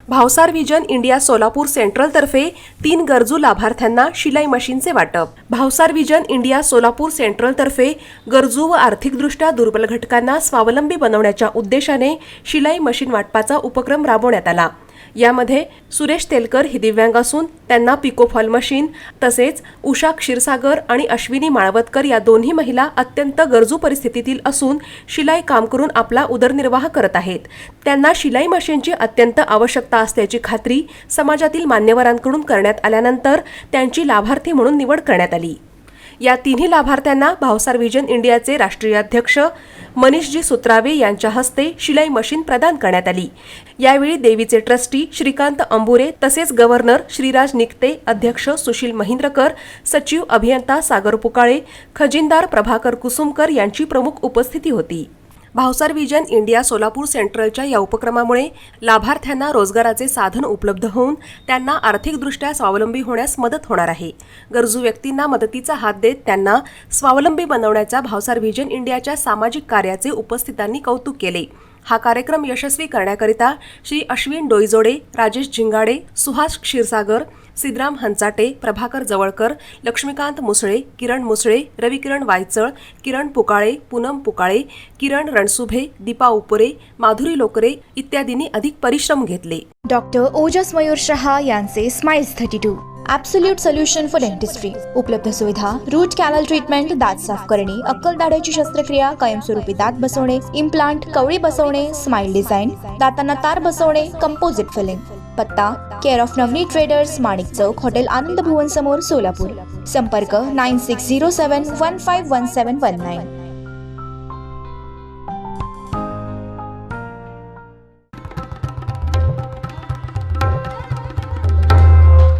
Bhavsar vision India Solapur central तर्फे 3 गरजू लाभार्थ्यांना शिलाई मशीनचे वाटप। Bhavsar vision India Solapur central तर्फे गरजू व आर्थिकदृष्ट्या दुर्बल घटकांना स्वावलंबी बनवण्याच्या उद्देशाने शिलाई मशीन वाटपाचा उपक्रम राबवण्यात आला। यामध्ये सुरेश तेलकर ही दिव्यांग असून त्यांना पिकोफॉल मशीन, तसेच उषा क्षीरसागर आणि अश्विनी माळवतकर या दोन्ही महिला अत्यंत गरजू परिस्थितीतील असून शिलाई काम करून आपला उदरनिर्वाह करत आहेत। त्यांना शिलाई मशीनची अत्यंत आवश्यकता असल्याची खात्री समाजातील मान्यवरांकडून करण्यात आल्यानंतर त्यांची लाभार्थी म्हणून निवड करण्यात आली। या तिन्ही लाभार्थ्यांना भावसार विजन इंडियाचे राष्ट्रीय अध्यक्ष मनीषजी सुत्रावे यांच्या हस्ते शिलाई मशीन प्रदान करण्यात आली। यावेळी देवीचे ट्रस्टी श्रीकांत अंबुरे तसेच गव्हर्नर श्रीराज निकते, अध्यक्ष सुशील महिंद्रकर, सचिव अभियंता सागर पुकाळे, खजिनदार प्रभाकर कुसुमकर यांची प्रमुख उपस्थिती होती। भावसार विजन इंडिया सोलापूर सेंट्रलच्या या उपक्रमामुळे लाभार्थ्यांना रोजगाराचे साधन उपलब्ध होऊन त्यांना आर्थिकदृष्ट्या स्वावलंबी होण्यास मदत होणार आहे। गरजू व्यक्तींना मदतीचा हात देत त्यांना स्वावलंबी बनवण्याच्या भावसार विजन इंडियाच्या सामाजिक कार्याचे उपस्थितांनी कौतुक केले। हा कार्यक्रम यशस्वी करण्याकरिता श्री अश्विन डोईजोडे, राजेश झिंगाडे, सुहास क्षीरसागर, सिद्धराम हंचाटे, प्रभाकर जवळकर, लक्ष्मीकांत मुसळे, किरण मुसळे, रविकिरण वायचळ, किरण पुकाळे, पूनम पुकाळे, किरण रणसुभे, दीपा उपरे, माधुरी लोकरे इत्यादींनी अधिक परिश्रम घेतले। डॉक्टर ओजस मयूर शहा यांचे smiles 32 absolute solution for dentistry. उपलब्ध सुविधा: रूट कॅनल ट्रीटमेंट, दात साफ करणे, अक्कल दाढेची शस्त्रक्रिया, कायमस्वरूपी दात बसवणे, इम्प्लांट, कवळी बसवणे, स्माइल डिझाइन, दातांना तार बसवणे, कंपोजिट फिलिंग। पत्ता: care of Navneet traders, Manik Chowk, hotel Anand Bhuvan समोर, सोलापूर। संपर्क: 9607151719।